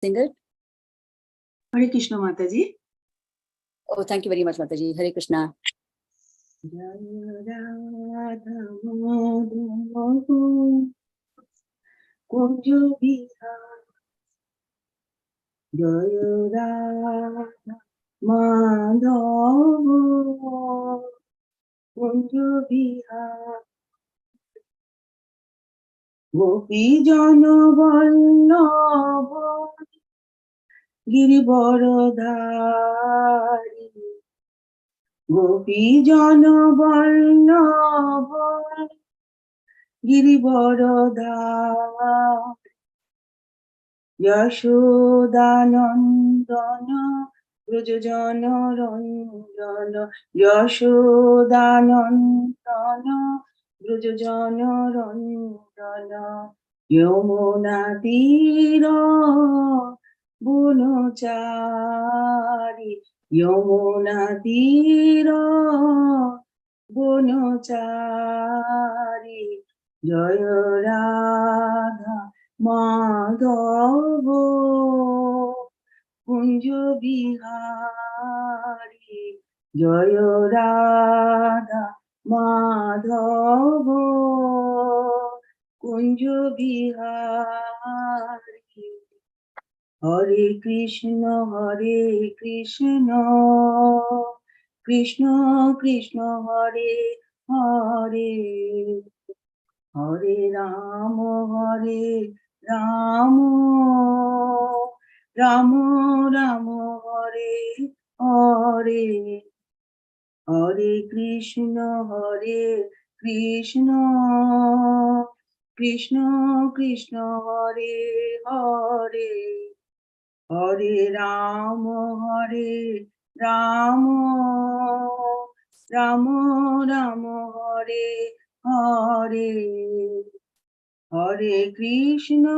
Sing it. Hare Krishna, Mataji. Oh, thank you very much, Mataji. Hare Krishna. Jaya Radha Madhava Kunja Vihar Gopi Jana Vallabha Girivaradhari Gopi Jana Vallabha Girivaradhari Yashodanandana Brajajana Ranjana Yashodanandana Brajajana Ranjana Yamuna Tira Bunachari Yamuna Tira Bunachari Jaya Radha Madhava Kunja Bihari Jaya Radha Madhava Kunja Bihari Hare Krishna Krishna Krishna Hare Hare Hare Rama Rama Rama Hare Hare Hare Krishna Krishna Krishna Hare Hare Hare Rama Rama Rama Hare Hare Hare Krishna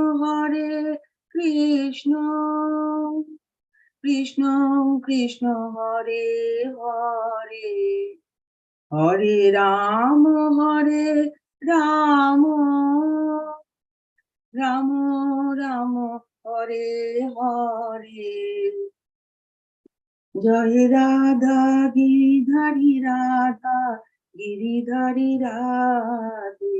Krishna Krishna Hare Hare Hare Rama Rama Rama Hare Hare Jai Radha Giridhari Radha Giridhari Radhe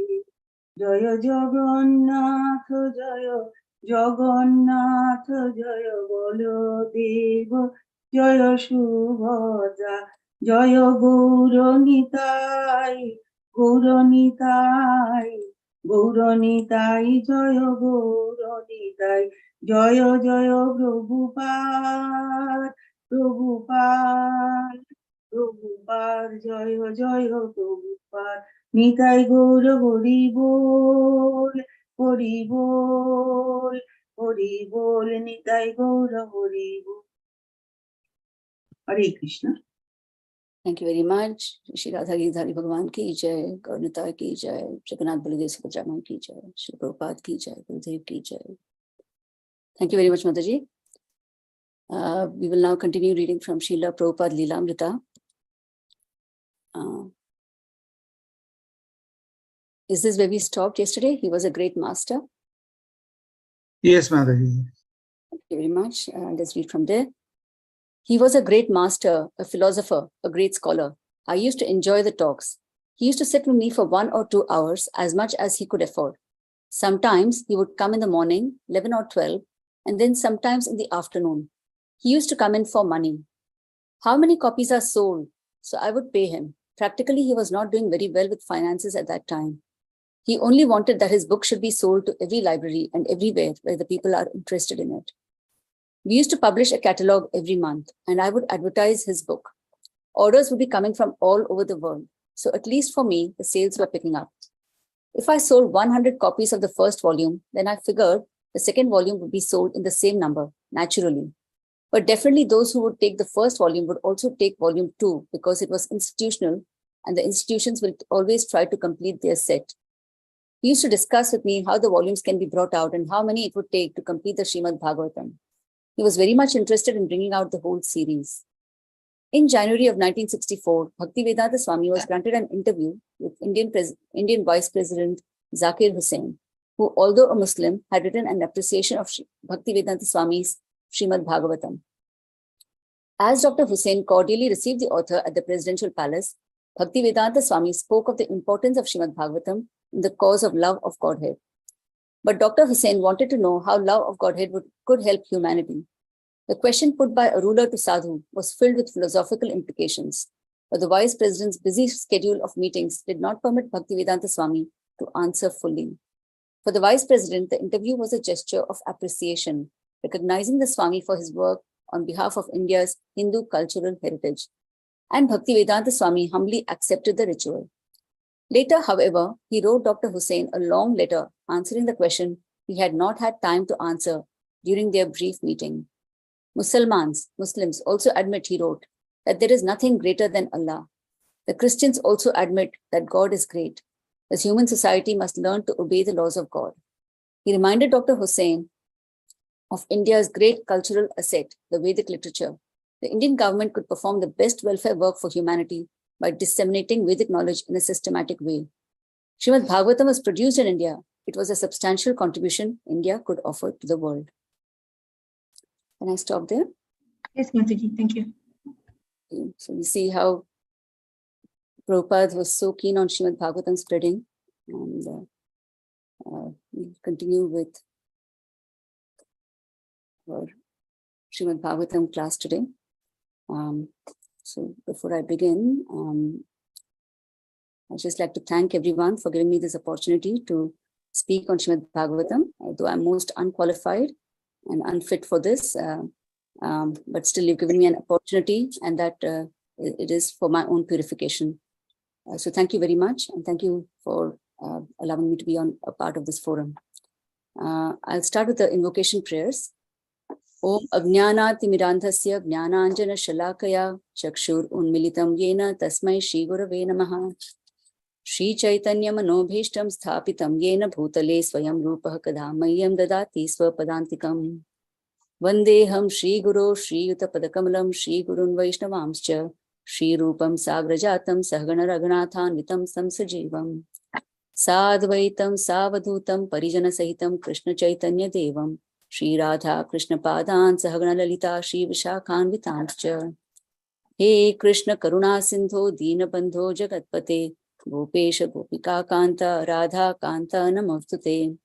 Jaya Jagannath Jaya Jagannath Jaya Balodeva Jaya Subhadra Jaya Gauranitai Gauranitai Jaya Gauranitai Jaya Jaya Prabhupada Prabhupada Jaya Jaya Prabhupada Nitai Gaur Hari Bol Nitai Gaur Hari Bol Hare Krishna. Thank you very much. Shri Radha Giridhari Bhagavan ki jai, Gauranitai ki jai, Jagannath Baladev Subhadra ki jai, Shri Prabhupada ki jai, Gurudev ki jai. Thank you very much, Mataji. We will now continue reading from Srila Prabhupada Leelamrita. Is this where we stopped yesterday? He was a great master. Yes, Mataji. Thank you very much. Let's read from there. He was a great master, a philosopher, a great scholar. I used to enjoy the talks. He used to sit with me for 1 or 2 hours, as much as he could afford. Sometimes he would come in the morning, 11 or 12, and then sometimes in the afternoon. He used to come in for money. How many copies are sold? So I would pay him. Practically, he was not doing very well with finances at that time. He only wanted that his book should be sold to every library and everywhere where the people are interested in it. We used to publish a catalogue every month, and I would advertise his book. Orders would be coming from all over the world. So at least for me, the sales were picking up. If I sold 100 copies of the first volume, then I figured the second volume would be sold in the same number, naturally. But definitely those who would take the first volume would also take volume 2 because it was institutional, and the institutions will always try to complete their set. He used to discuss with me how the volumes can be brought out and how many it would take to complete the Srimad Bhagavatam. He was very much interested in bringing out the whole series. In January of 1964, Bhaktivedanta Swami was granted an interview with Indian Vice President Zakir Hussain, who who, although a Muslim, had written an appreciation of Bhaktivedanta Swami's Srimad Bhagavatam. As Dr. Hussain cordially received the author at the presidential palace, Bhaktivedanta Swami spoke of the importance of Srimad Bhagavatam in the cause of love of Godhead. But Dr. Hussain wanted to know how love of Godhead could help humanity. The question put by a ruler to Sadhu was filled with philosophical implications, but the vice president's busy schedule of meetings did not permit Bhaktivedanta Swami to answer fully. For the vice president, the interview was a gesture of appreciation, recognizing the Swami for his work on behalf of India's Hindu cultural heritage. And Bhaktivedanta Swami humbly accepted the ritual. Later, however, he wrote Dr. Hussain a long letter answering the question he had not had time to answer during their brief meeting. Muslims also admit, he wrote, that there is nothing greater than Allah. The Christians also admit that God is great. The human society must learn to obey the laws of God. He reminded Dr. Hussain of India's great cultural asset, the Vedic literature. The Indian government could perform the best welfare work for humanity by disseminating Vedic knowledge in a systematic way. Srimad Bhagavatam was produced in India. It was a substantial contribution India could offer to the world. Can I stop there? Yes, Mataji, thank you. So we see how Prabhupada was so keen on Srimad Bhagavatam spreading, and we'll continue with our Srimad Bhagavatam class today. So before I begin, I'd just like to thank everyone for giving me this opportunity to speak on Srimad Bhagavatam, although I'm most unqualified and unfit for this, but still you've given me an opportunity, and that it is for my own purification. So thank you very much, and thank you for allowing me to be on a part of this forum. I'll start with the invocation prayers. Om Ajnanatimirandhasya Jnananjana Shalakaya Chakshur Unmilitam Yena Tasmai Shri Gurave Namaha Shri Chaitanya Manobhishtam Sthapitam Yena Bhutale Swayam Rupah Kadamayyam Dadati Swapadantikam Vandeham Shri Guru Shri Yuta Padakamalam Shri Gurun Vaishnavamscha Shri Rupam Sagrajatam Sahagana Raghunathanvitam Samsajivam Sadvaitam Savadhutam Parijana Sahitam Krishna Chaitanya Devam Shri Radha Krishna Padan Sahagana Lalita Shri Vishakhanvitamscha He Krishna Karuna Sindho Dina Bandho Jagatpate Gopesha Gopika Kanta Radha Kanta Namostute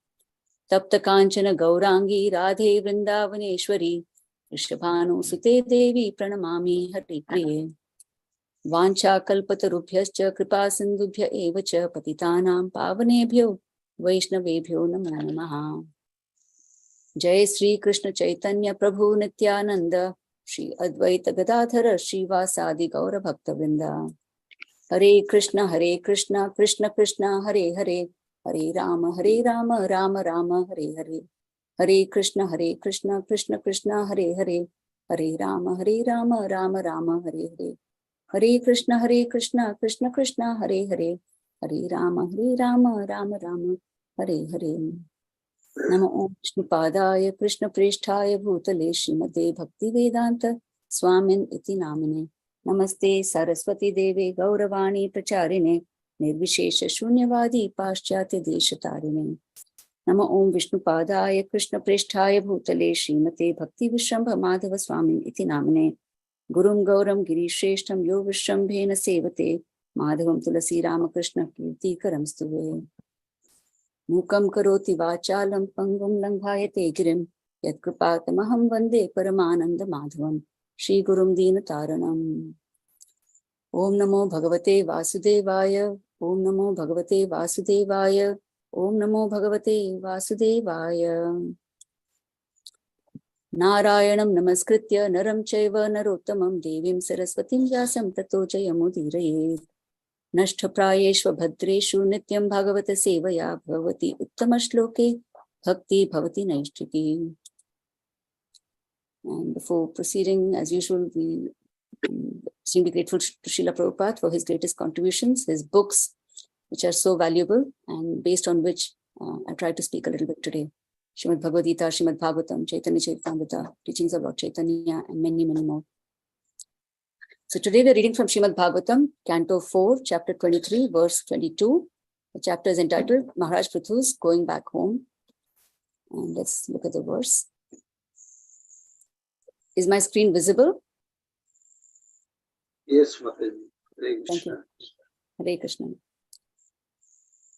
Tapta Kanchana Gaurangi Radhe Vrindavaneshwari Rishabhanu Sute Devi Pranamami Hari Priye Vancha Kalpatarubhyascha Kripa Sindhubhya Evacha Patitanam Pavanebhyo Vaishnavebhyo Namo Namaha Jai Sri Krishna Chaitanya Prabhu Nityananda Shri Advaita Gadadhara Srivasadi Gaura Bhakta Vrinda Hare Krishna Krishna Krishna Hare Hare Hare Rama Rama Rama Hare Hare Hare Krishna Krishna Krishna Hare Hare Hare Rama Rama Rama Hare Hare Hare Krishna Krishna Krishna Hare Hare Hare Rama Rama Rama Hare Hare Namo Om Vishnu Padaya Krishna Presthaya Bhutale Srimate Bhaktivedanta Swamin Iti Namine Namaste Saraswati Devi Gauravani Pracharine Nirvishesha Shunyavadi Paschatya Deshatarine Namo Om Vishnu Padaya Krishna Presthaya Bhutale Srimate Bhakti Vishrambha Madhava Swamin Iti Namine Gurum Gauram Girisheshtam Yo Vishrambhena Sevate Madhavam Tulasi Ramakrishna Kirti Karam Stuve Mukam Karoti Vachalam Pangum Langhayate Girim Yat Kripatamaham Vande Paramananda Madhavam Shri Gurum Dina Taranam Om Namo Bhagavate Vasudevaya Om Namo Bhagavate Vasudevaya Om Namo Bhagavate Vasudevaya Narayanam Namaskritya Naram Chaiva Narottamam Devim Saraswatim Vyasam Tato Jayamudiraye Nashtaprayeshva Bhadreshu Nityam Bhagavata Sevaya Bhavati Uttama Shloke Bhakti Bhavati Naishtiki. And before proceeding, as usual, we seem to be grateful to Srila Prabhupada for his greatest contributions, his books, which are so valuable and based on which I try to speak a little bit today. Srimad Bhagavad Gita, Srimad Bhagavatam, Chaitanya Charitamrita, teachings of Lord Chaitanya, and many, many more. So today we're reading from Srimad Bhagavatam, Canto 4, Chapter 23, verse 22. The chapter is entitled Maharaj Prithu's Going Back Home. And let's look at the verse. Is my screen visible? Yes, Mataji. Hare Thank you. Krishna. Hare Krishna.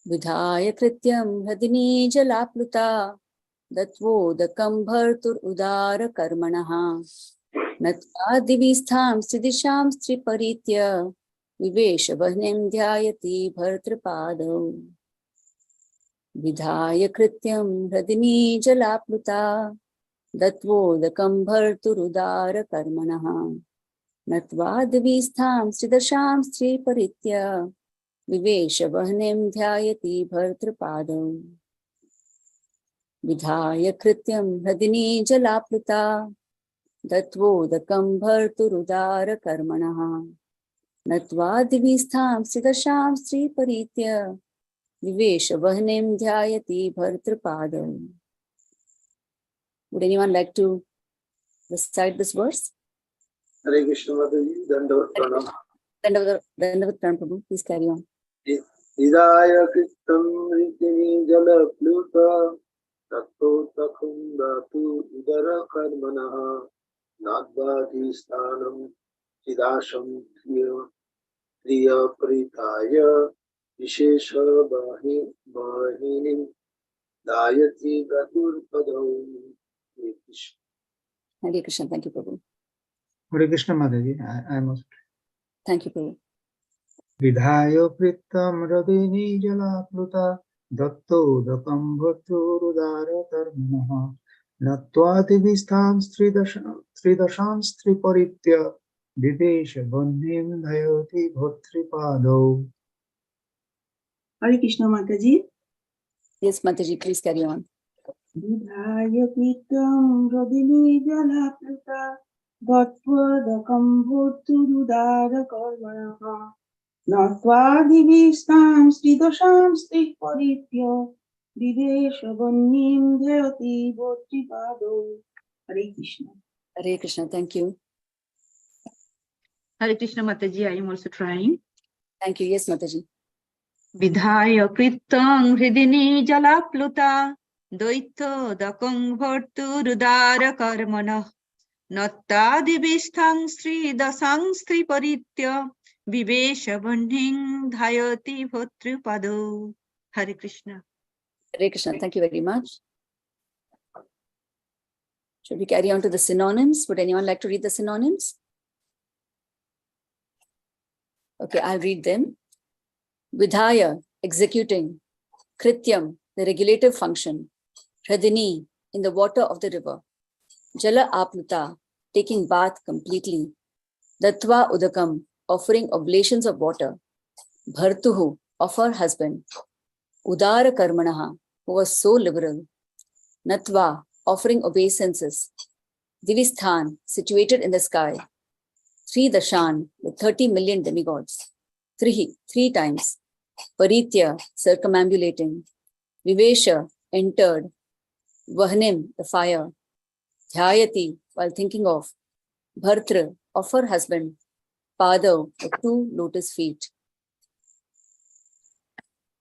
Vidhaya krityam hradini jalapluta datvodakam bhartur udara karmanaha natva divistham sidisham striparitya vivesha vahnim dhyayati bhartrapadav. Vidhaya krityam hradini jalapluta datvodakam bhartur udara karmanaha natva divistham sidisham striparitya Vivesha vahnim dhyayati bhartrapadam. Vidhaya krityam hradini jalapluta datvodakam bharturudara karmanaha natva divistham sidasham sri paritya vivesha vahnim dhyayati bhartrapadam. Would anyone like to recite this verse? Hare Krishna, Mataji. Dandavat pranam. Dandavat Pranam Prabhu, please carry on. Hidaya Kristam Ritini Jala Pluta Tato Takum Datu Udara Karmanaha Nadvadi Stanam Chidasham Kriya Pritaya Vishesha Bahinim Dayati Gatur Padau. Hare Krishna, thank you, Prabhu. Hare Krishna, Mataji. I am also. Thank you, Prabhu. Vidhayo Prittam Radini Jalapluta Datto Dakam Bharturudara Karmanaha Natvati Vistam Stridasham Striparitya Vivesha Bandhim Dayoti Bhatripado. Hare Krishna Mataji. Yes, Mataji, please carry on. Vidhaya Pitam Radini Jalapluta Vattvadakam Bhurturudara Karmanaha Natva Divistam Sridasham Striparitya Vivesha Vahnim Dhyayati Bhartrapado. Hare Krishna. Hare Krishna, thank you. Hare Krishna Mataji, I am also trying. Thank you. Yes, Mataji. Vidhaya krittam hridini jalapluta Daito dakam bhartu rudara karmana Natta divishthang sri dasang sri paritya Vivesha bandhing dhayati bhatrapado. Hare Krishna. Hare Krishna, thank you very much. Should we carry on to the synonyms? Would anyone like to read the synonyms? Okay, I'll read them. Vidhaya, executing. Krityam, the regulative function. Hradini, in the water of the river. Jala apluta, taking bath completely. Datva udakam, offering oblations of water. Bhartuhu, of her husband. Udara karmanaha, who was so liberal. Natva, offering obeisances. Divisthan, situated in the sky. Three dashan, with 30 million demigods. Three times. Paritya, circumambulating. Vivesha, entered. Vahnim, the fire. Dhyayati, while thinking of. Bhartra, of her husband. Padav, the 2 lotus feet.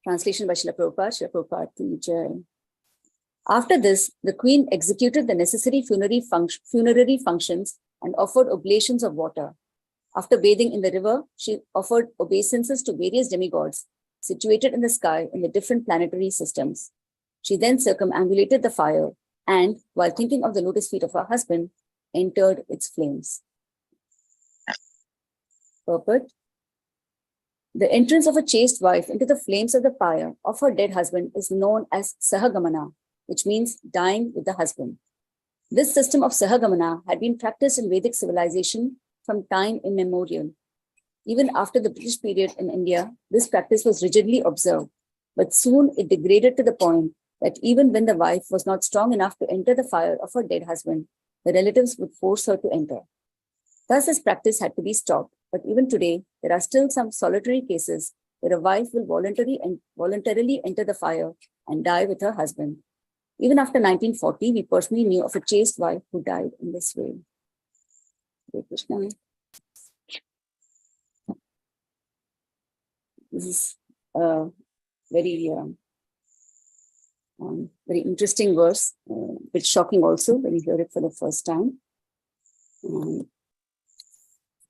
Translation by Srila Prabhupada. Srila Prabhupada ki jai. After this, the queen executed the necessary funerary functions and offered oblations of water. After bathing in the river, she offered obeisances to various demigods situated in the sky in the different planetary systems. She then circumambulated the fire and, while thinking of the lotus feet of her husband, entered its flames. Purport. The entrance of a chaste wife into the flames of the fire of her dead husband is known as Sahagamana, which means dying with the husband. This system of Sahagamana had been practiced in Vedic civilization from time immemorial. Even after the British period in India, this practice was rigidly observed, but soon it degraded to the point that even when the wife was not strong enough to enter the fire of her dead husband, the relatives would force her to enter. Thus, this practice had to be stopped, but even today, there are still some solitary cases where a wife will voluntarily enter the fire and die with her husband. Even after 1940, we personally knew of a chaste wife who died in this way. Hare Krishna. This is very very interesting verse, bit shocking also when you hear it for the first time.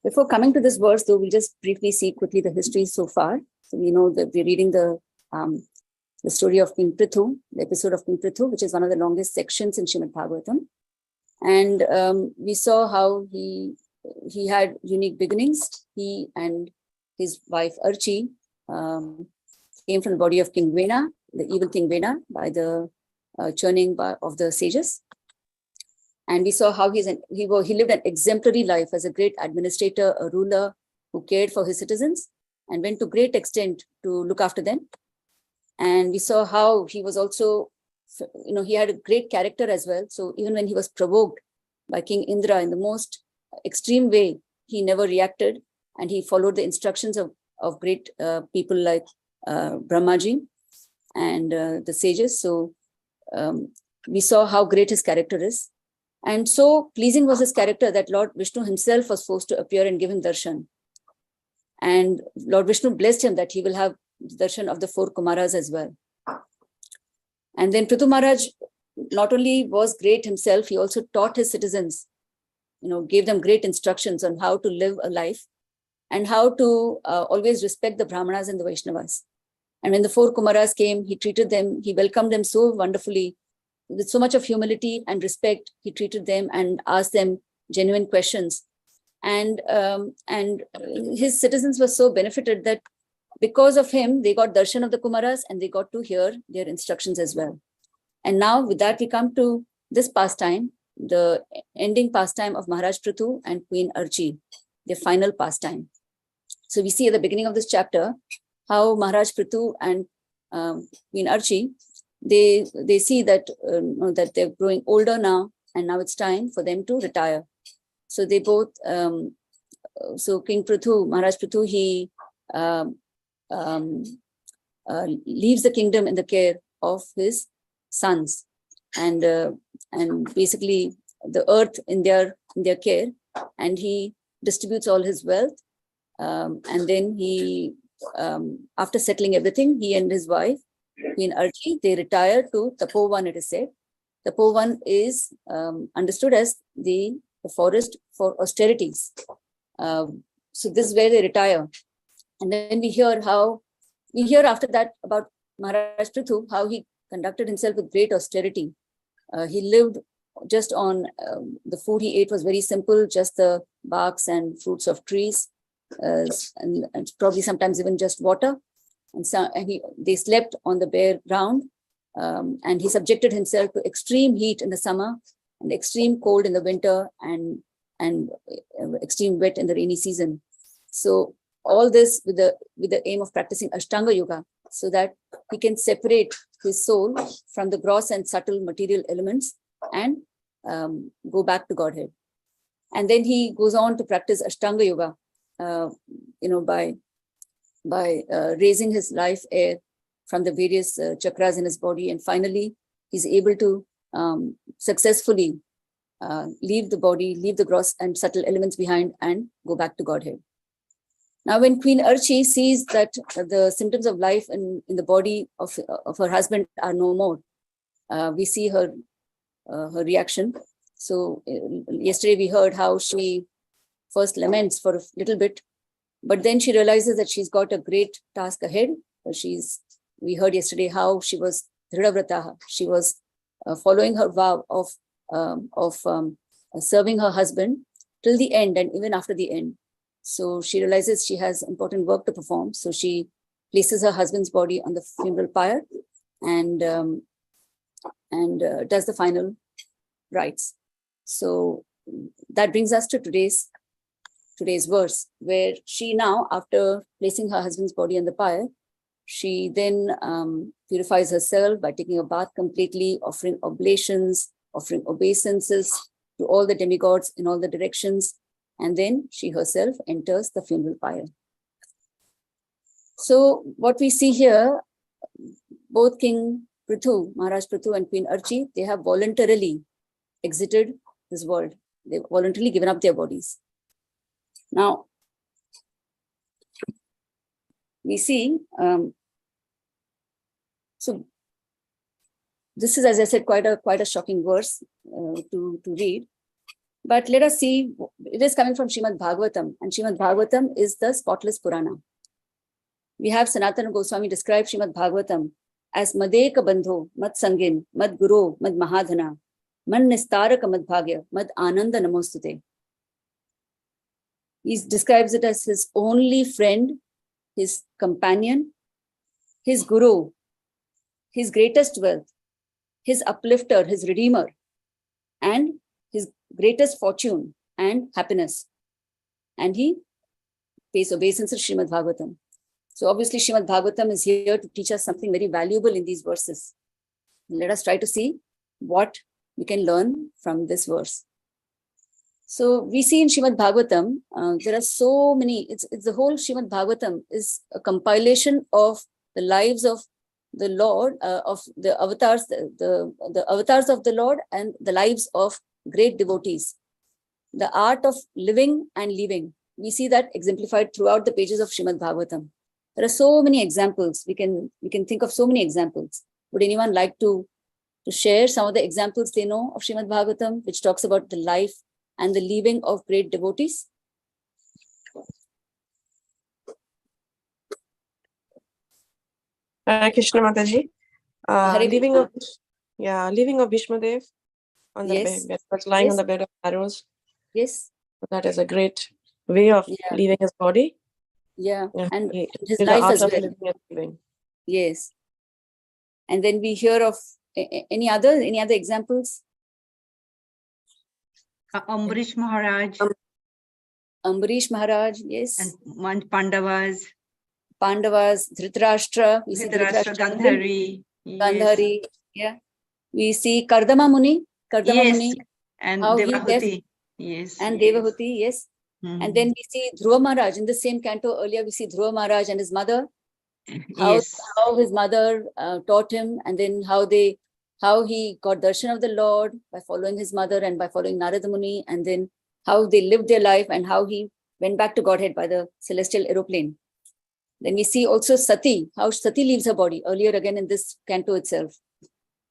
Before coming to this verse, though, we'll just briefly see quickly the history so far. So we know that we're reading the story of King Prithu, the episode of King Prithu, which is one of the longest sections in Srimad Bhagavatam. And we saw how he had unique beginnings. He and his wife Archi came from the body of King Vena, the evil King Vena, by the churning of the sages. And we saw how he lived an exemplary life as a great administrator, a ruler who cared for his citizens and went to great extent to look after them. And we saw how he was also, he had a great character as well. So even when he was provoked by King Indra in the most extreme way, he never reacted, and he followed the instructions of great people like Brahmaji and the sages. So we saw how great his character is. And so pleasing was his character that Lord Vishnu himself was forced to appear and give him darshan. And Lord Vishnu blessed him that he will have darshan of the 4 Kumaras as well. And then Prithu Maharaj not only was great himself, he also taught his citizens, gave them great instructions on how to live a life and how to always respect the Brahmanas and the Vaishnavas. And when the 4 Kumaras came, he treated them, he welcomed them so wonderfully, with so much of humility and respect. He treated them and asked them genuine questions. And his citizens were so benefited that because of him, they got darshan of the Kumaras and they got to hear their instructions as well. And now with that, we come to this pastime, the ending pastime of Maharaj Prithu and Queen Archi, their final pastime. So we see at the beginning of this chapter how Maharaj Prithu and Queen Archi, they see that that they're growing older now, and now it's time for them to retire. So they both, so King Prithu, Maharaj Prithu, he leaves the kingdom in the care of his sons, and basically the earth in their care, and he distributes all his wealth, and then he, after settling everything, he and his wife Queen Archi, they retire to Tapovan, it is said. Tapovan is understood as the forest for austerities. So this is where they retire. And then we hear after that about Maharaj Prithu, how he conducted himself with great austerity. He lived just on, the food he ate was very simple, just the barks and fruits of trees, and probably sometimes even just water. And so they slept on the bare ground, and he subjected himself to extreme heat in the summer and extreme cold in the winter, and extreme wet in the rainy season. So all this with the aim of practicing Ashtanga Yoga, so that he can separate his soul from the gross and subtle material elements and go back to Godhead. And then he goes on to practice Ashtanga Yoga, by raising his life air from the various chakras in his body. And finally, he's able to successfully leave the body, leave the gross and subtle elements behind, and go back to Godhead. Now, when Queen Archi sees that the symptoms of life in the body of her husband are no more, we see her reaction. So yesterday we heard how she first laments for a little bit, but then she realizes that she's got a great task ahead. We heard yesterday how she was Dhridavrataha. She was following her vow of serving her husband till the end and even after the end. So she realizes she has important work to perform. So she places her husband's body on the funeral pyre and does the final rites. So that brings us to today's verse, where she now, after placing her husband's body on the pyre, she then purifies herself by taking a bath completely, offering oblations, offering obeisances to all the demigods in all the directions, and then she herself enters the funeral pyre. So what we see here, both King Prithu, Maharaj Prithu and Queen Archi, they have voluntarily exited this world. They've voluntarily given up their bodies. Now, we see So this is, as I said, quite a shocking verse to read. But let us see, it is coming from Srimad Bhagavatam, and Srimad Bhagavatam is the spotless Purana. We have Sanatana Goswami describe Srimad Bhagavatam as Madeka Bandho, Mad Sangin, Mad Guru, Mad Mahadhana, Man Nistaraka Mad Bhagya, Mad Ananda Namostute. He describes it as his only friend, his companion, his guru, his greatest wealth, his uplifter, his redeemer, and his greatest fortune and happiness. And he pays obeisance to Srimad Bhagavatam. So obviously Srimad Bhagavatam is here to teach us something very valuable in these verses. Let us try to see what we can learn from this verse. So we see in Srimad Bhagavatam, there are so many, it's the whole Srimad Bhagavatam is a compilation of the lives of the Lord, of the avatars, the avatars of the Lord and the lives of great devotees. The art of living and leaving. We see that exemplified throughout the pages of Srimad Bhagavatam. There are so many examples. We can think of so many examples. Would anyone like to share some of the examples they know of Srimad Bhagavatam, which talks about the life and the leaving of great devotees? Krishna Mataji. Hare Leaving Krishna. Leaving of Bhishmadev on the Yes. bed, was lying Yes. on the bed of arrows. Yes. That is a great way of Yeah. leaving his body. Yeah. And He his did the life art as of well. living and leaving. Yes. And then we hear of any other examples? Ambarish Maharaj Ambarish Maharaj, yes. and Pandavas, Pandavas, Dhritarashtra, we see Dhritarashtra, Dhritarashtra, Gandhari. Gandhari, yeah. We see Kardama Muni, Yes, and how he left, Devahuti. Yes. and Devahuti, yes. Mhm. And then we see Dhruva Maharaj in the same canto earlier. We see Dhruva Maharaj and his mother, how his mother taught him, and then how he got darshan of the Lord by following his mother and by following Narada Muni, and then how they lived their life and how he went back to Godhead by the celestial aeroplane. Then we see also Sati, how Sati leaves her body earlier again in this canto itself.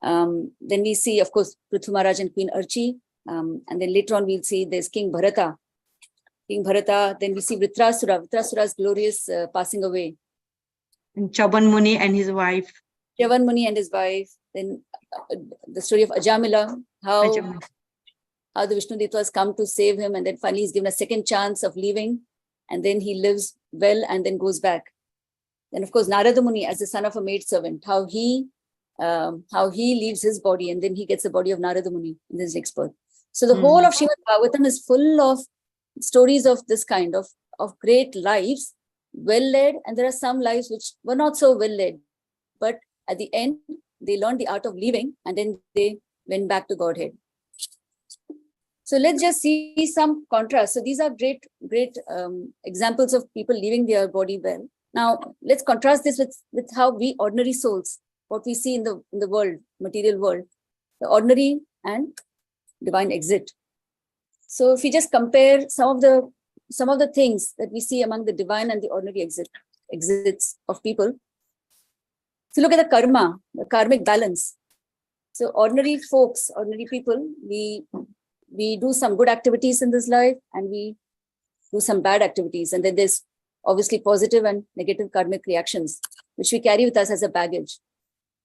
Then we see, of course, Prithvi Maharaj and Queen Archi. And then later on, we'll see there's King Bharata. Then we see Vritrasura's glorious passing away. And Chaban Muni and his wife. Chavan Muni and his wife. Then the story of Ajamila, how the Vishnu Deva has come to save him, and then finally he's given a second chance of leaving, and then he lives well and then goes back. Then of course Narada Muni as the son of a maidservant, how he leaves his body and then he gets the body of Narada Muni in this next birth. So the whole of Srimad Bhagavatam is full of stories of this kind of great lives, well led, and there are some lives which were not so well led, but at the end they learned the art of leaving and then they went back to Godhead. So let's just see some contrast. So these are great examples of people leaving their body well. Now let's contrast this with how we ordinary souls, what we see in the world, material world, the ordinary and divine exit. So if we just compare some of the things that we see among the divine and the ordinary exits of people. So look at the karma, the karmic balance. So ordinary folks, ordinary people, we do some good activities in this life and we do some bad activities. And then there's obviously positive and negative karmic reactions, which we carry with us as a baggage.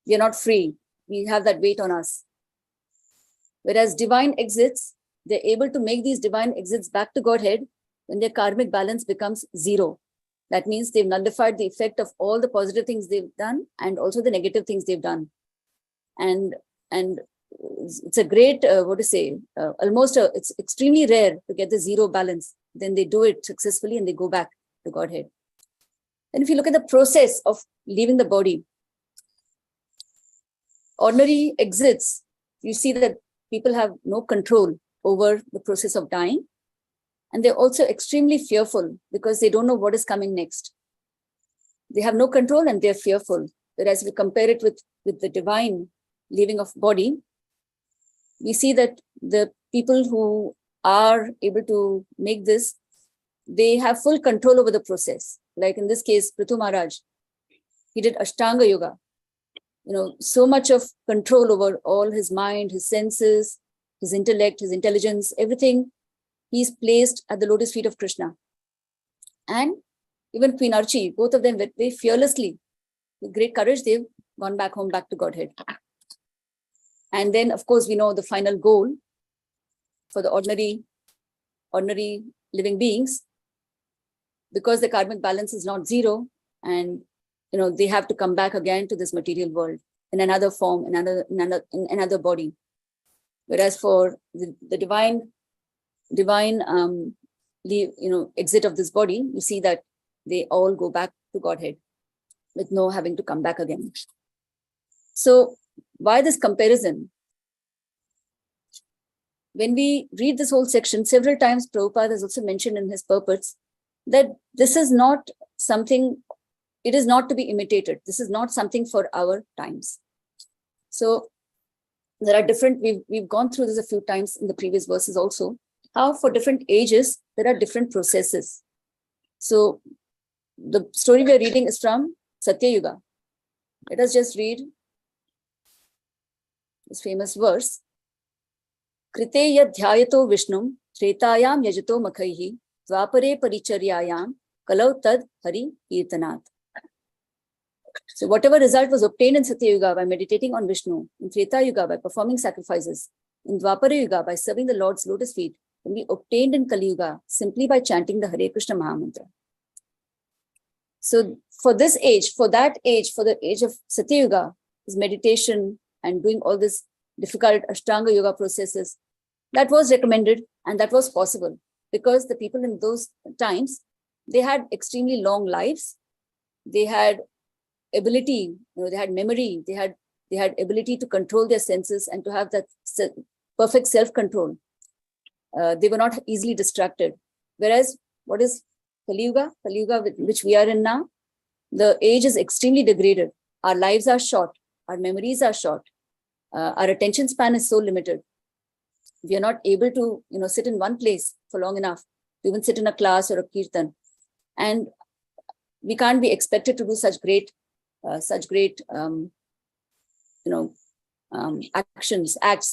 We are not free. We have that weight on us. Whereas divine exits, they're able to make these divine exits back to Godhead when their karmic balance becomes zero. That means they've nullified the effect of all the positive things they've done and also the negative things they've done. And it's a great, it's extremely rare to get the zero balance. Then they do it successfully and they go back to Godhead. And if you look at the process of leaving the body, ordinary exits, you see that people have no control over the process of dying. And they're also extremely fearful because they don't know what is coming next. They have no control and they're fearful. Whereas if we compare it with the divine leaving of body, we see that the people who are able to make this, they have full control over the process. Like in this case, Prithvi Maharaj, he did Ashtanga Yoga. so much of control over all his mind, his senses, his intellect, his intelligence, everything he's placed at the lotus feet of Krishna. And even Queen Archie, both of them very fearlessly, with great courage, they've gone back home, back to Godhead. And then, of course, we know the final goal for the ordinary living beings, because the karmic balance is not zero, and they have to come back again to this material world in another form, in another body. Whereas for the divine exit of this body, you see that they all go back to Godhead with no having to come back again. So why this comparison? When we read this whole section, several times Prabhupada has also mentioned in his purports that this is not something, it is not to be imitated. This is not something for our times. So there are different, we've gone through this a few times in the previous verses also, how for different ages, there are different processes. So the story we are reading is from Satya Yuga. Let us just read this famous verse. Krite yadhyayato Vishnum tretayam yajato makhaihi dvapare paricharyayam kalau tad hari kirtanat. So whatever result was obtained in Satya Yuga by meditating on Vishnu, in Treta Yuga by performing sacrifices, in Dwapara Yuga by serving the Lord's lotus feet, can be obtained in Kali Yuga simply by chanting the Hare Krishna Mahamantra. So for this age, for the age of Satya Yuga, is meditation and doing all this difficult Ashtanga Yoga processes, that was recommended and that was possible because the people in those times, they had extremely long lives. They had ability, they had memory, they had ability to control their senses and to have that perfect self-control. They were not easily distracted. Whereas, what is Kali Yuga? Kali Yuga, which we are in now, the age is extremely degraded. Our lives are short. Our memories are short. Our attention span is so limited. We are not able to, sit in one place for long enough to even sit in a class or a kirtan. And we can't be expected to do such great acts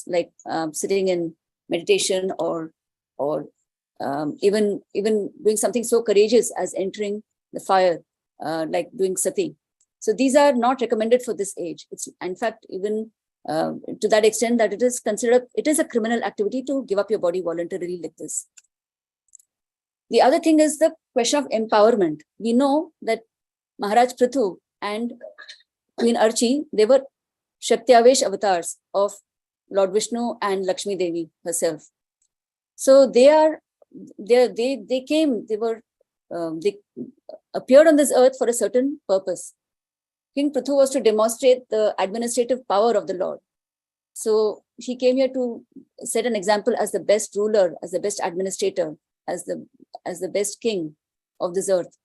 like sitting in meditation or even doing something so courageous as entering the fire, like doing sati. So these are not recommended for this age. It's in fact even to that extent that it is a criminal activity to give up your body voluntarily like this. The other thing is the question of empowerment. We know that Maharaj Prithu and Queen Archie, they were Shaktiavesh avatars of Lord Vishnu and Lakshmi Devi herself. So they appeared on this earth for a certain purpose. King Prithu was to demonstrate the administrative power of the Lord. So he came here to set an example as the best ruler, as the best administrator, as the best king of this earth.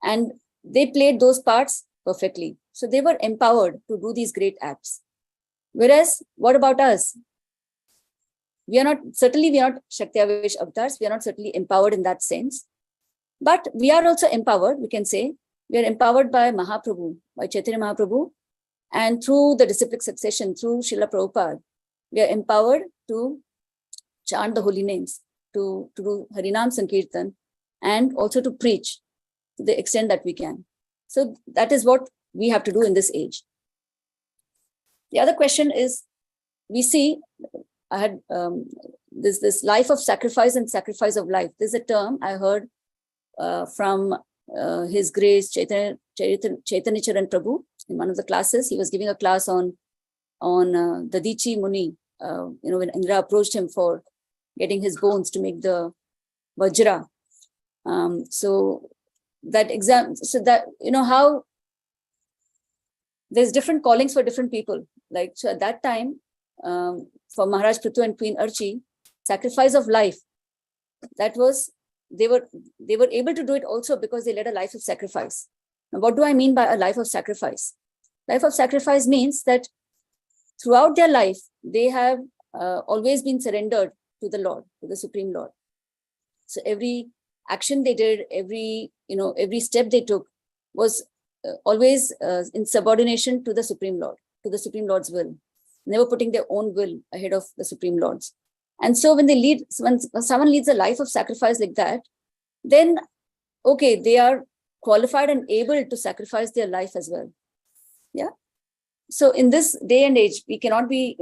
And they played those parts perfectly. So they were empowered to do these great acts. Whereas, what about us? We are not Shaktiavesh avatars. We are not certainly empowered in that sense. But we are also empowered, we can say. We are empowered by Mahaprabhu, by Chaitanya Mahaprabhu. And through the disciplic succession, through Srila Prabhupada, we are empowered to chant the holy names, to do Harinam Sankirtan, and also to preach to the extent that we can. So that is what we have to do in this age. The other question is, we see, I had this life of sacrifice and sacrifice of life. There's a term I heard from His Grace Chaitanya Charan Prabhu in one of the classes. He was giving a class on Dadichi Muni, when Indra approached him for getting his bones to make the Vajra. So that how there's different callings for different people. Like, so at that time, for Maharaj Prithu and Queen Archie, sacrifice of life, that was, they were able to do it also because they led a life of sacrifice. Now, what do I mean by a life of sacrifice? Life of sacrifice means that throughout their life, they have always been surrendered to the Lord, to the Supreme Lord. So every action they did, every step they took was always in subordination to the Supreme Lord. to the Supreme Lord's will, never putting their own will ahead of the Supreme Lord's. And so when someone leads a life of sacrifice like that, then, okay, they are qualified and able to sacrifice their life as well. Yeah. So in this day and age, we cannot be,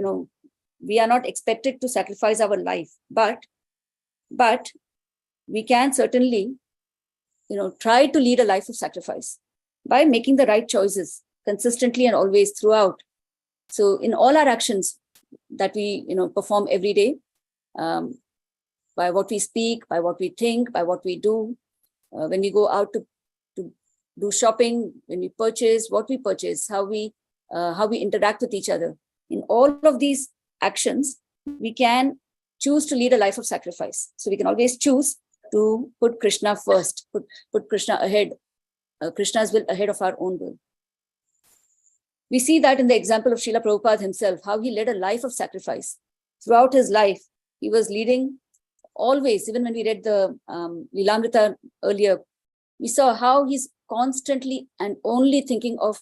we are not expected to sacrifice our life, but we can certainly, try to lead a life of sacrifice by making the right choices consistently and always throughout. So in all our actions that we, perform every day, by what we speak, by what we think, by what we do, when we go out to do shopping, when we purchase, what we purchase, how we interact with each other. In all of these actions, we can choose to lead a life of sacrifice. So we can always choose to put Krishna first, put Krishna ahead, Krishna's will ahead of our own will. We see that in the example of Srila Prabhupada himself, how he led a life of sacrifice. Throughout his life, he was leading always, even when we read the Lilamrita earlier, we saw how he's constantly and only thinking of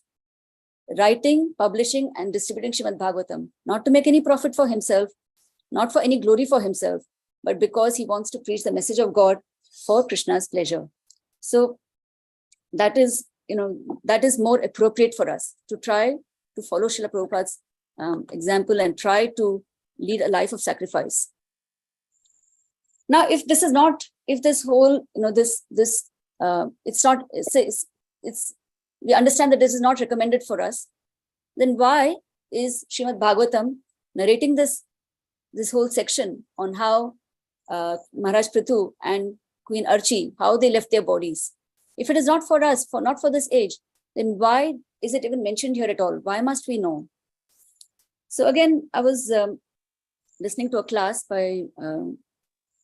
writing, publishing, and distributing Srimad Bhagavatam, not to make any profit for himself, not for any glory for himself, but because he wants to preach the message of God for Krishna's pleasure. So that is, that is more appropriate for us to try to follow Srila Prabhupada's example and try to lead a life of sacrifice. Now, if this is not, if this whole, it's not, we understand that this is not recommended for us, then why is Srimad Bhagavatam narrating this whole section on how Maharaj Prithu and Queen Archi, how they left their bodies? If it is not for us, not for this age, then why is it even mentioned here at all? Why must we know? So again, I was listening to a class by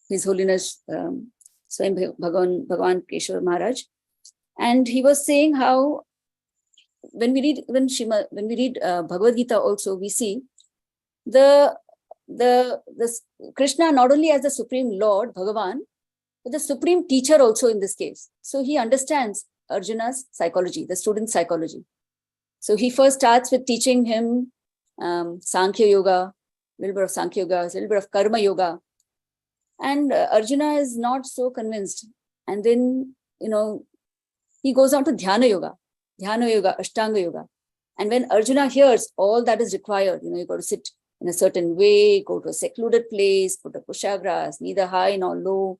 His Holiness Swayam Bhagavan Keshava Maharaj, and he was saying how when we read Bhagavad Gita also, we see the Krishna not only as the Supreme Lord Bhagavan, but the Supreme Teacher also in this case. So he understands Arjuna's psychology, the student's psychology. So he first starts with teaching him Sankhya Yoga, a little bit of Sankhya Yoga, a little bit of Karma Yoga. And Arjuna is not so convinced. And then, he goes on to Dhyana Yoga, Ashtanga Yoga. And when Arjuna hears all that is required, you got to sit in a certain way, go to a secluded place, put a kushagrass, neither high nor low,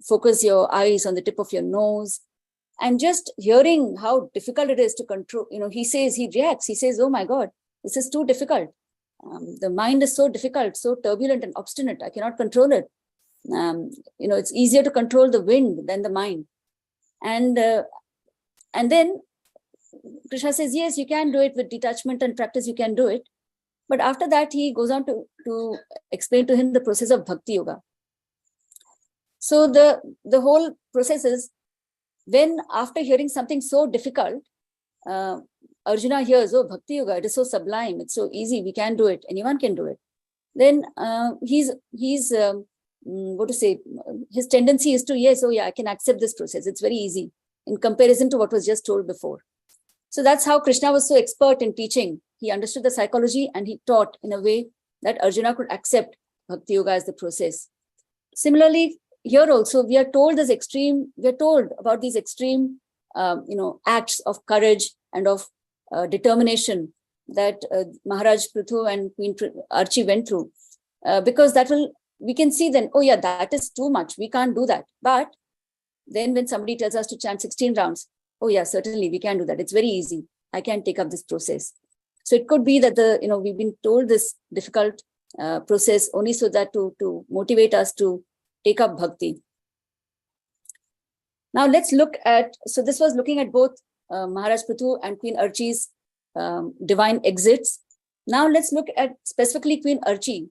focus your eyes on the tip of your nose. And just hearing how difficult it is to control, he reacts, he says, oh my God, this is too difficult. The mind is so difficult, so turbulent and obstinate. I cannot control it. It's easier to control the wind than the mind. And then Krishna says, yes, you can do it with detachment and practice, you can do it. But after that, he goes on to explain to him the process of Bhakti Yoga. So the whole process is, when after hearing something so difficult, Arjuna hears, oh, Bhakti Yoga, it is so sublime, it's so easy, we can do it, anyone can do it. Then his tendency is to, yes, oh yeah, I can accept this process, it's very easy in comparison to what was just told before. So that's how Krishna was so expert in teaching. He understood the psychology and he taught in a way that Arjuna could accept Bhakti Yoga as the process. Similarly, here also we are told about these extreme acts of courage and of determination that Maharaj Prithu and Queen Archi went through, because we can see then, oh yeah, that is too much, we can't do that. But then when somebody tells us to chant 16 rounds, oh yeah, certainly we can do that, it's very easy, I can take up this process. So it could be that we've been told this difficult process only so that to motivate us to take up bhakti. Now let's look at, so this was looking at both Maharaj Prithu and Queen Archi's divine exits. Now let's look at specifically Queen Archi,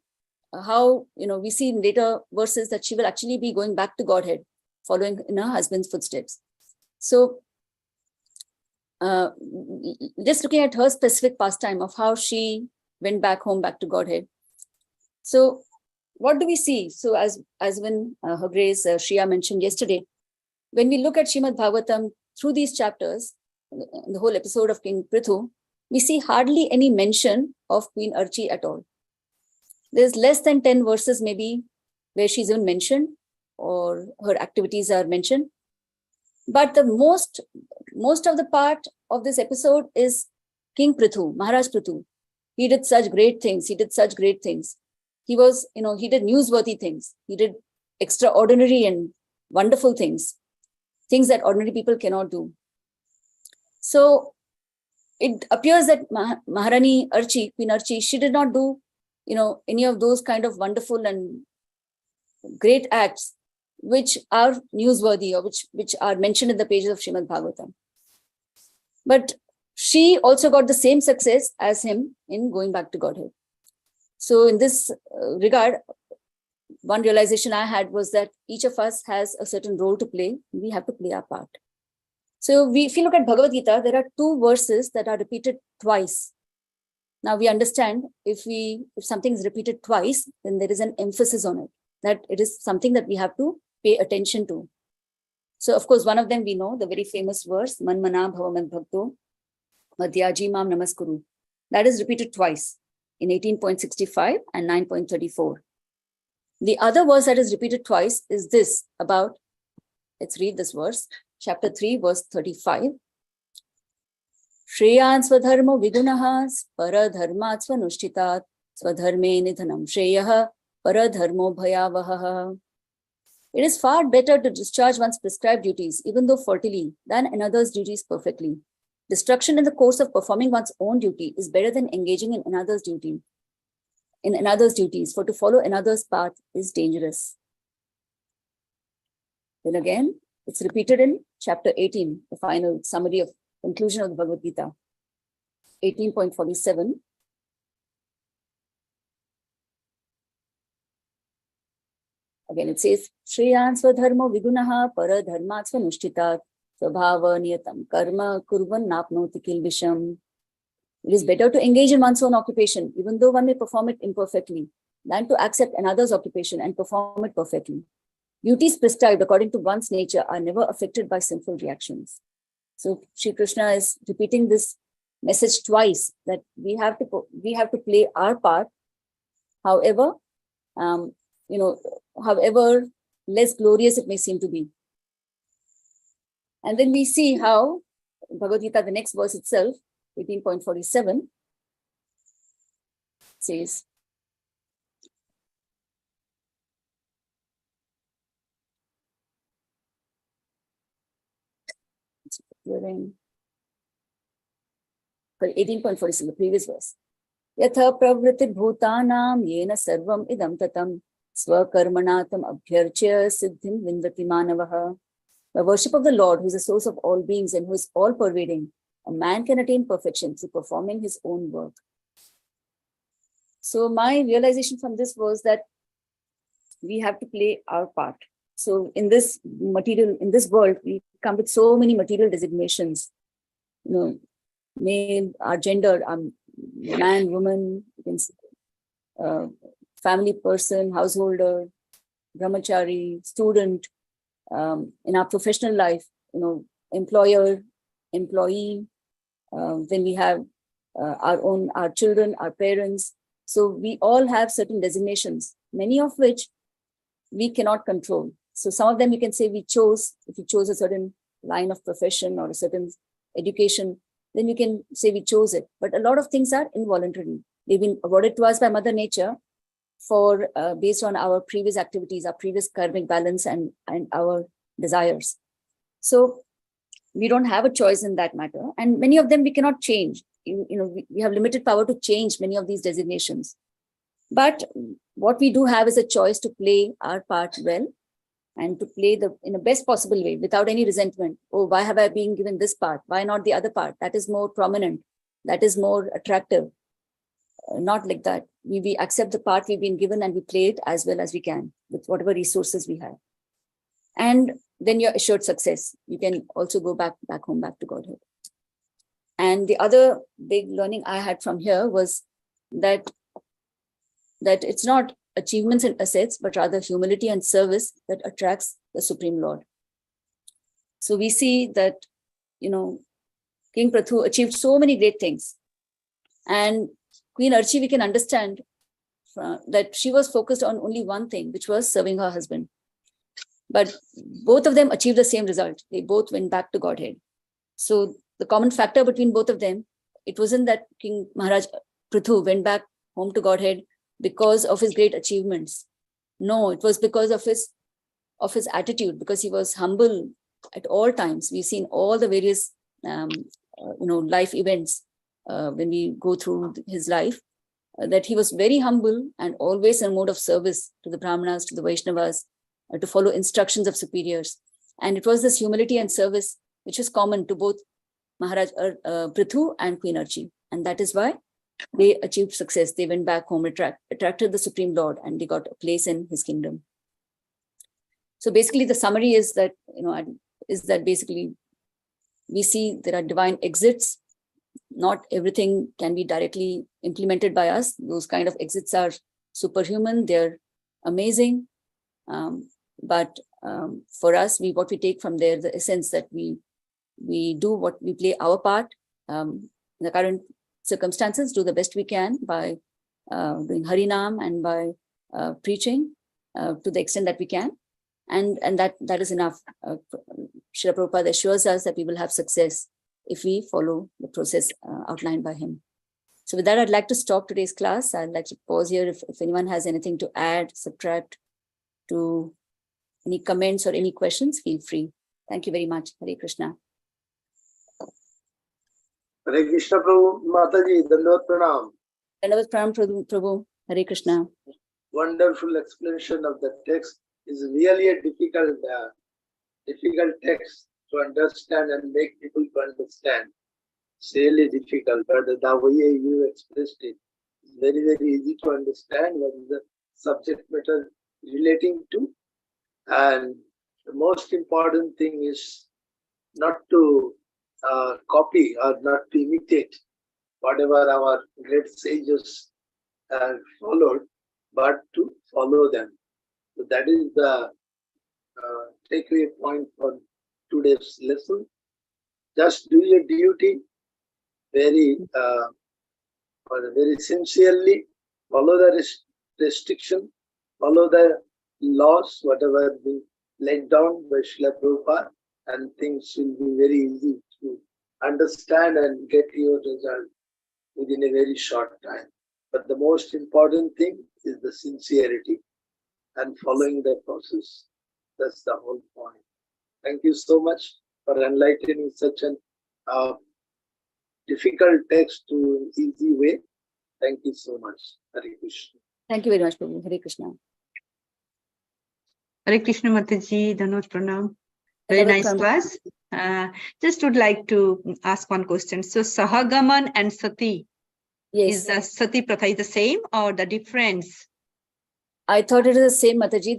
how, we see in later verses that she will actually be going back to Godhead, following in her husband's footsteps. So just looking at her specific pastime of how she went back home, back to Godhead. So what do we see? So as when Her Grace Shriya mentioned yesterday, when we look at Srimad Bhagavatam through these chapters, the whole episode of King Prithu, we see hardly any mention of Queen Archie at all. There's less than 10 verses maybe where she's even mentioned or her activities are mentioned. But the most of the part of this episode is King Prithu, Maharaj Prithu. He did such great things. He did such great things. He was, he did newsworthy things. He did extraordinary and wonderful things that ordinary people cannot do. So it appears that Maharani Archie, Queen Archie, she did not do, any of those kind of wonderful and great acts which are newsworthy or which are mentioned in the pages of Srimad Bhagavatam. But she also got the same success as him in going back to Godhead. So in this regard, one realization I had was that each of us has a certain role to play. We have to play our part. So if you look at Bhagavad Gita, there are 2 verses that are repeated twice. Now we understand if something is repeated twice, then there is an emphasis on it, that it is something that we have to pay attention to. So of course, one of them we know, the very famous verse, Man mana bhavamad bhakto madhyaji mam namaskuru. That is repeated twice in 18.65 and 9.34. The other verse that is repeated twice is this about, let's read this verse, chapter 3, verse 35. Shreyan swadharmo vigunaha paradharmat swanuschitat swadharme nidhanam shreyaha paradharmo bhayavaha. It is far better to discharge one's prescribed duties, even though faultily, than another's duties perfectly. Destruction in the course of performing one's own duty is better than engaging in another's duties, for to follow another's path is dangerous. Then again, it's repeated in chapter 18, the final summary of conclusion of the Bhagavad Gita, 18.47. Again, it says, Shreyan swadharmo vigunaha paradharmat swanuschitat svabhava niyatam karma kurvan napnoti kilvisham. It is better to engage in one's own occupation, even though one may perform it imperfectly, than to accept another's occupation and perform it perfectly. Duties prescribed according to one's nature are never affected by sinful reactions. So Sri Krishna is repeating this message twice, that we have to play our part, however, however less glorious it may seem to be. And then we see how Bhagavad Gita, the next verse itself, 18.47, says, sorry, 18.47, the previous verse. Yatha pravritir bhutanam yena sarvam idam tatam swakarmanatam abhyarchya siddhim vindati manavaha. By worship of the Lord, who is the source of all beings and who is all-pervading, a man can attain perfection through performing his own work. So my realization from this was that we have to play our part. So in this world, we come with so many material designations, male, our gender, man, woman, you can say, family person, householder, brahmachari, student, in our professional life, employer, employee, then we have our children, our parents. So we all have certain designations, many of which we cannot control. So some of them you can say if you chose a certain line of profession or a certain education, then you can say we chose it. But a lot of things are involuntary. They've been awarded to us by Mother Nature for based on our previous activities, our previous karmic balance and our desires. So we don't have a choice in that matter. And many of them we cannot change. We have limited power to change many of these designations. But what we do have is a choice to play our part well and to play in the best possible way without any resentment. Oh, why have I been given this part? Why not the other part? That is more prominent. That is more attractive. Not like that. We accept the part we've been given and we play it as well as we can with whatever resources we have. And then you're assured success. You can also go back home, back to Godhead. And the other big learning I had from here was that it's not achievements and assets, but rather humility and service that attracts the Supreme Lord. So we see that, King Prithu achieved so many great things. And Queen Archie, we can understand that she was focused on only one thing, which was serving her husband. But both of them achieved the same result. They both went back to Godhead. So the common factor between both of them, it wasn't that King Maharaj Prithu went back home to Godhead because of his great achievements. No, it was because of his attitude, because he was humble at all times. We've seen all the various life events when we go through his life, that he was very humble and always in a mode of service to the Brahmanas, to the Vaishnavas, to follow instructions of superiors. And it was this humility and service which is common to both Maharaj Prithu and Queen Archie. And that is why they achieved success. They went back home, attracted the Supreme Lord, and they got a place in his kingdom. So basically the summary is that, basically we see there are divine exits. Not everything can be directly implemented by us. Those kind of exits are superhuman. They're amazing. But for us, what we take from there, the essence that we play our part in the current circumstances, do the best we can by doing Harinam and by preaching to the extent that we can. And that is enough. Srila Prabhupada assures us that we will have success if we follow the process outlined by him. So with that, I'd like to stop today's class. I'd like to pause here if anyone has anything to add, subtract, to any comments or any questions, feel free. Thank you very much. Hare Krishna. Hare Krishna Prabhu, Mataji, Dandavat Pranam. Dandavat Pranam Prabhu. Hare Krishna. Wonderful explanation of the text. Is really a difficult text to understand and make people to understand. It's really difficult, but the way you expressed it is very, very easy to understand what is the subject matter relating to. And the most important thing is not to copy or not to imitate whatever our great sages have followed, but to follow them. So that is the takeaway point for today's lesson. Just do your duty very sincerely. Follow the restriction. Follow the laws, whatever has been laid down by Srila Prabhupada, and things will be very easy to understand and get your result within a very short time. But the most important thing is the sincerity and following the process. That's the whole point. Thank you so much for enlightening such a difficult text to an easy way. Thank you so much. Hare Krishna. Thank you very much, Prabhu. Hare Krishna. Hare Krishna Mataji, Dandavat Pranam. Very nice class. Just would like to ask one question. So Sahagaman and Sati, is the Sati Pratha is the same or the difference? I thought it is the same, Mataji.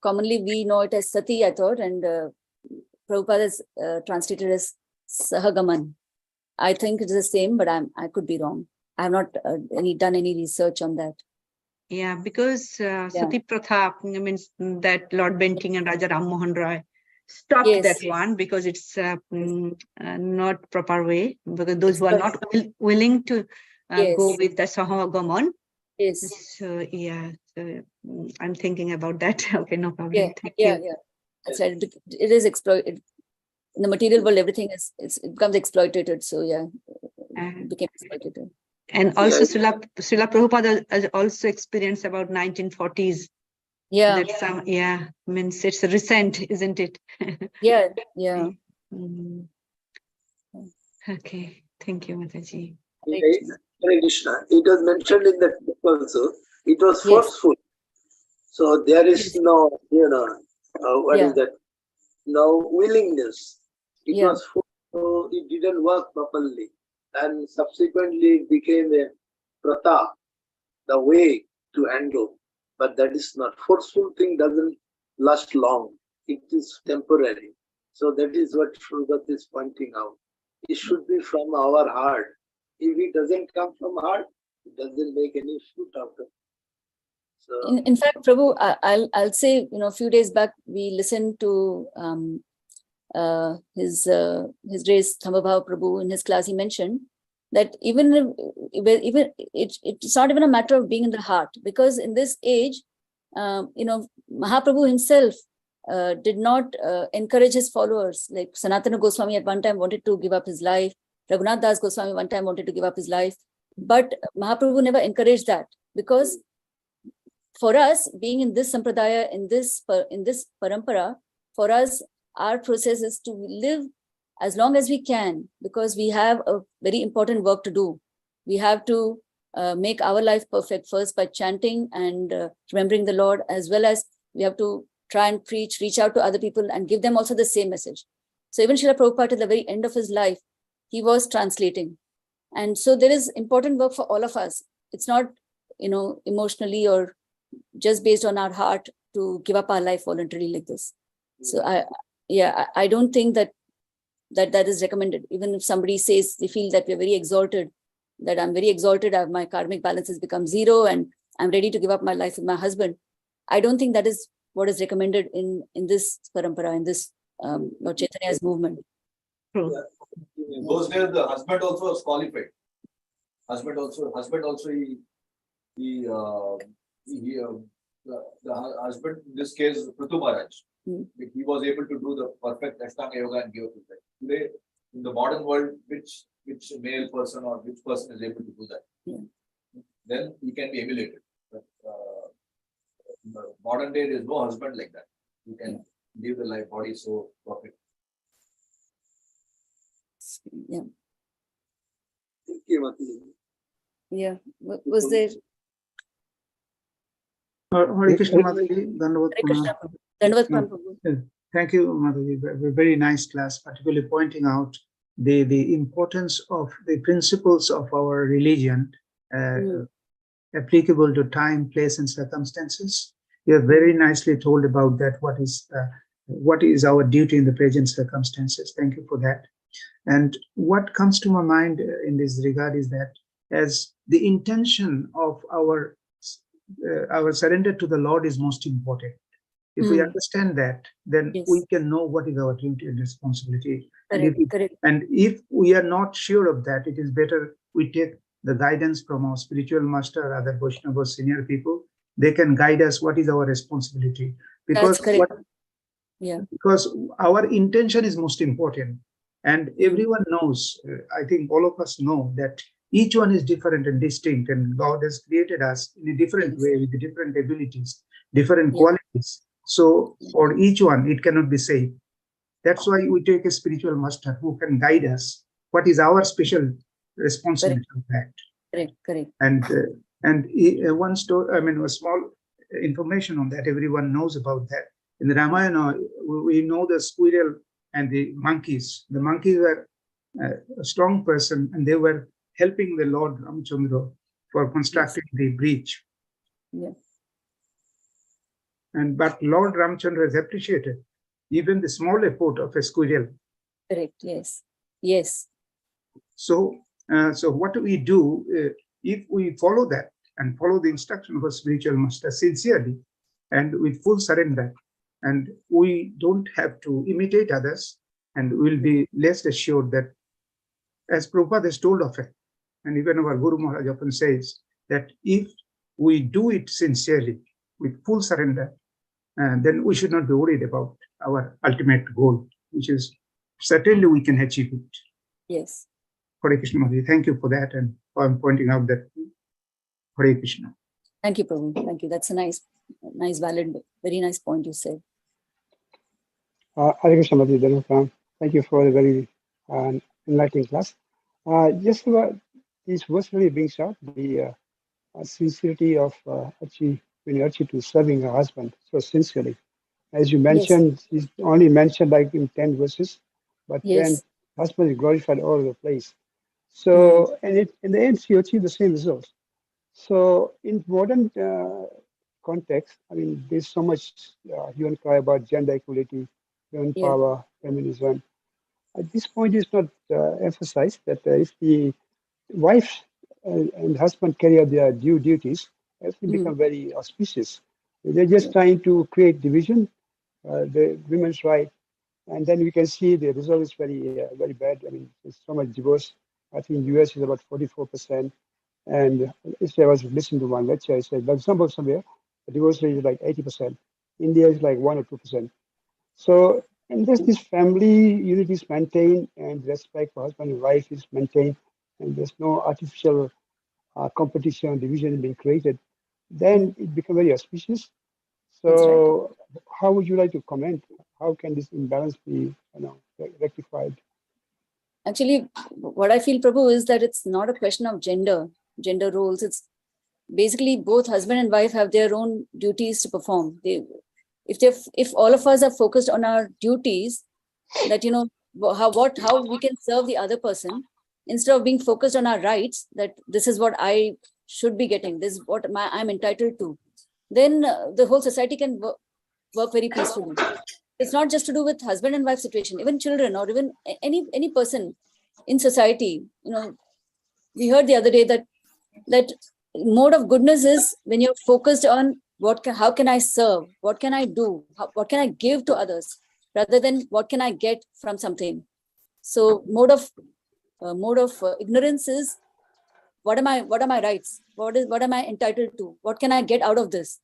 Commonly we know it as Sati, I thought, and Prabhupada is translated as Sahagaman. I think it is the same, but I could be wrong. I have not done any research on that. Yeah, because Sati Pratha means that Lord Bentinck and Raja Ram Mohan Roy stopped that one because it's not proper way, because those who are not willing to go with the Sahagaman. Yes. So I'm thinking about that. Okay, no problem. Thank you. Yeah. That's right. It is exploited. In the material world, everything it becomes exploited. So it became exploited. And also Srila Prabhupada has also experienced about 1940s. Yeah. That means it's recent, isn't it? Yeah. Okay. Thank you, Mataji. Hare Krishna. It was mentioned in the book also. It was forceful. So there is no, what is that? No willingness. It was forceful, so it didn't work properly. And subsequently it became a pratha, the way to handle. But that is not. Forceful thing doesn't last long. It is temporary. So that is what Shruvat is pointing out. It should be from our heart. If it doesn't come from heart, it doesn't make any fruit out of it. So, in fact, Prabhu, I'll say, a few days back we listened to His Grace Thambabhav Prabhu in his class. He mentioned that even it's not even a matter of being in the heart, because in this age, Mahaprabhu himself did not encourage his followers. Like Sanatana Goswami at one time wanted to give up his life. Raghunath Das Goswami one time wanted to give up his life. But Mahaprabhu never encouraged that, because for us, being in this sampradaya, in this parampara, for us, our process is to live as long as we can, because we have a very important work to do. We have to make our life perfect first by chanting and remembering the Lord, as well as we have to try and preach, reach out to other people and give them also the same message. So even Srila Prabhupada, at the very end of his life, he was translating. And so there is important work for all of us. It's not, emotionally or just based on our heart to give up our life voluntarily like this. So I don't think that is recommended. Even if somebody says they feel that we're very exalted, that I'm very exalted, my karmic balance has become zero and I'm ready to give up my life with my husband, I don't think that is what is recommended in this parampara, in this Lord Chaitanya's movement. True. In those days, the husband also was qualified. Husband also, the husband, in this case, Prithu Maharaj, he was able to do the perfect Ashtanga Yoga and give up his life. Today, in the modern world, which male person or which person is able to do that? Then he can be emulated. But in the modern day, there is no husband like that. You can live the life body so perfect. Yeah. Thank you, Mataji. Yeah. Was there? Hare Krishna Mataji, Dandavat Hare Krishna. Prabhu. Dandavat Prabhu. Thank you, Mataji. Very nice class, particularly pointing out the importance of the principles of our religion applicable to time, place, and circumstances. You have very nicely told about that. What is our duty in the present circumstances? Thank you for that. And what comes to my mind in this regard is that as the intention of our surrender to the Lord is most important. If we understand that, then we can know what is our duty and responsibility. Correct. And if we are not sure of that, it is better we take the guidance from our spiritual master or other Vaishnava senior people. They can guide us what is our responsibility. Because because our intention is most important. And everyone knows, I think all of us know that each one is different and distinct, and God has created us in a different way with different abilities, different qualities. So for each one, it cannot be same. That's why we take a spiritual master who can guide us. What is our special responsibility of that? Correct. And one story, a small information on that. Everyone knows about that. In the Ramayana, we know the squirrel and the monkeys. The monkeys were a strong person, and they were helping the Lord Ramchandra for constructing the bridge. But Lord Ramchandra has appreciated even the small effort of a squirrel. Correct. Yes. So what do we do if we follow that and follow the instruction of a spiritual master sincerely and with full surrender? And we don't have to imitate others, and we'll be less assured that, as Prabhupada has told of it, and even our Guru Maharaj often says, that if we do it sincerely, with full surrender, then we should not be worried about our ultimate goal, which is certainly we can achieve it. Yes. Hare Krishna Mataji, thank you for that, and for pointing out that. Hare Krishna. Thank you, Prabhu. Thank you. That's a nice, valid, very nice point you said. Hare Krishna Mataji, thank you for a very enlightening class. Just about this verse really brings out the sincerity of Achi to serving her husband so sincerely. As you mentioned, he's only mentioned like in 10 verses, but then husband is glorified all over the place. So, and in the end, she achieved the same results. So, in modern context, there's so much hue and cry about gender equality, women power, feminism. At this point, it's not emphasized that if the wife and husband carry out their due duties, everything become very auspicious. They're just trying to create division, the women's right, and then we can see the result is very bad. There's so much divorce I think US is about 44%. And if I was listening to one lecture, I said, there's some somewhere, the divorce rate is like 80%. India is like 1 or 2%. So, and there's this family unity is maintained and respect for husband and wife is maintained, and there's no artificial competition, division being created, then it becomes very auspicious. So, how would you like to comment? How can this imbalance be, rectified? Actually, what I feel, Prabhu, is that it's not a question of gender roles. It's basically both husband and wife have their own duties to perform. If all of us are focused on our duties, that how we can serve the other person, instead of being focused on our rights, that this is what I should be getting, this is what I'm entitled to, then the whole society can work very peacefully. It's not just to do with husband and wife situation, even children or even any person in society. We heard the other day that mode of goodness is when you're focused on how can I serve, what can I do, what can I give to others, rather than what can I get from something. So mode of ignorance is what are my rights, what am I entitled to, what can I get out of this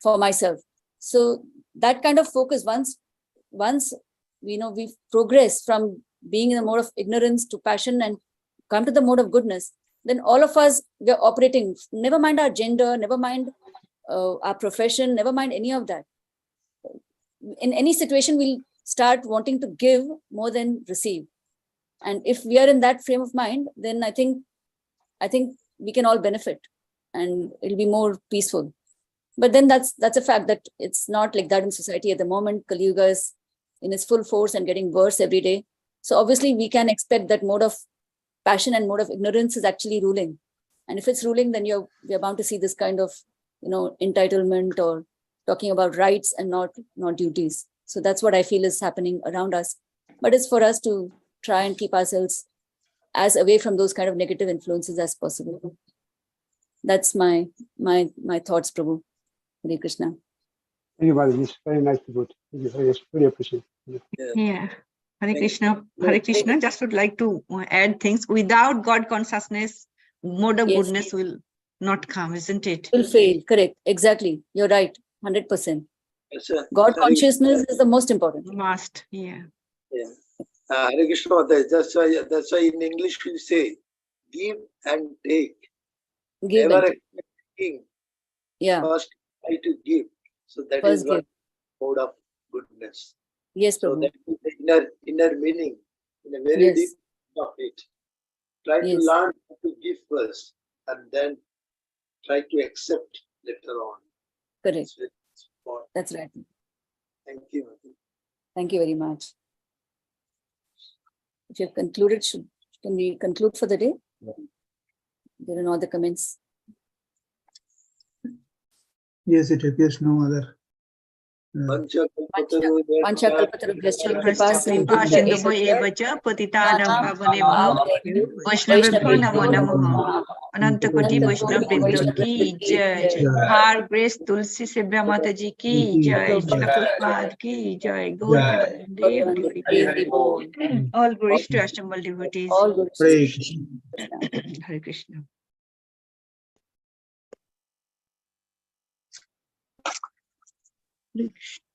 for myself. So that kind of focus, once we've progressed from being in the mode of ignorance to passion and come to the mode of goodness, then all of us, we're operating, never mind our gender, never mind our profession, never mind any of that. In any situation, we'll start wanting to give more than receive. And if we are in that frame of mind, then I think we can all benefit and it'll be more peaceful. But then that's a fact that it's not like that in society at the moment. Kali Yuga is in its full force and getting worse every day. So obviously we can expect that mode of passion and mode of ignorance is actually ruling. And if it's ruling, then we're bound to see this kind of, entitlement or talking about rights and not duties. So that's what I feel is happening around us. But it's for us to try and keep ourselves as away from those kind of negative influences as possible. That's my thoughts, Prabhu. Hare Krishna. Thank you, Balaji. It's very nice to go. Thank you. Really appreciate it. Yeah. Hare Krishna. Hare Krishna. Just would like to add things. Without God consciousness, mode of goodness will not come, isn't it? Will fail. Correct. Exactly. You're right. 100%. Yes, God consciousness is the most important. Must. Yeah. Yeah. Hare Krishna, that's why in English we say, give and take. Give Never and take. expecting. Yeah. First try to give. So that First is what give. mode of goodness. Yes, So Prabhu. that is the inner meaning, in a very deep of it. Try to learn how to give first and then try to accept later on. Correct. That's right. Thank you. Thank you very much. If you've concluded, can we conclude for the day? There are no other comments. Yes, it appears no other. Panchakalpatarubhyascha kripa Kripa sindhu eva cha patitanam pavanebhyo Vaishnavabhyo namo namaha. Ananta Koti Vaishnav Vrinda ki jai. Har Grace Tulasi Sevya Mataji ki jai. Srila Prabhupada ki jai. Gaur Dev. All glories to Ashtamal devotees. All good. Hare Krishna. Hare Krishna.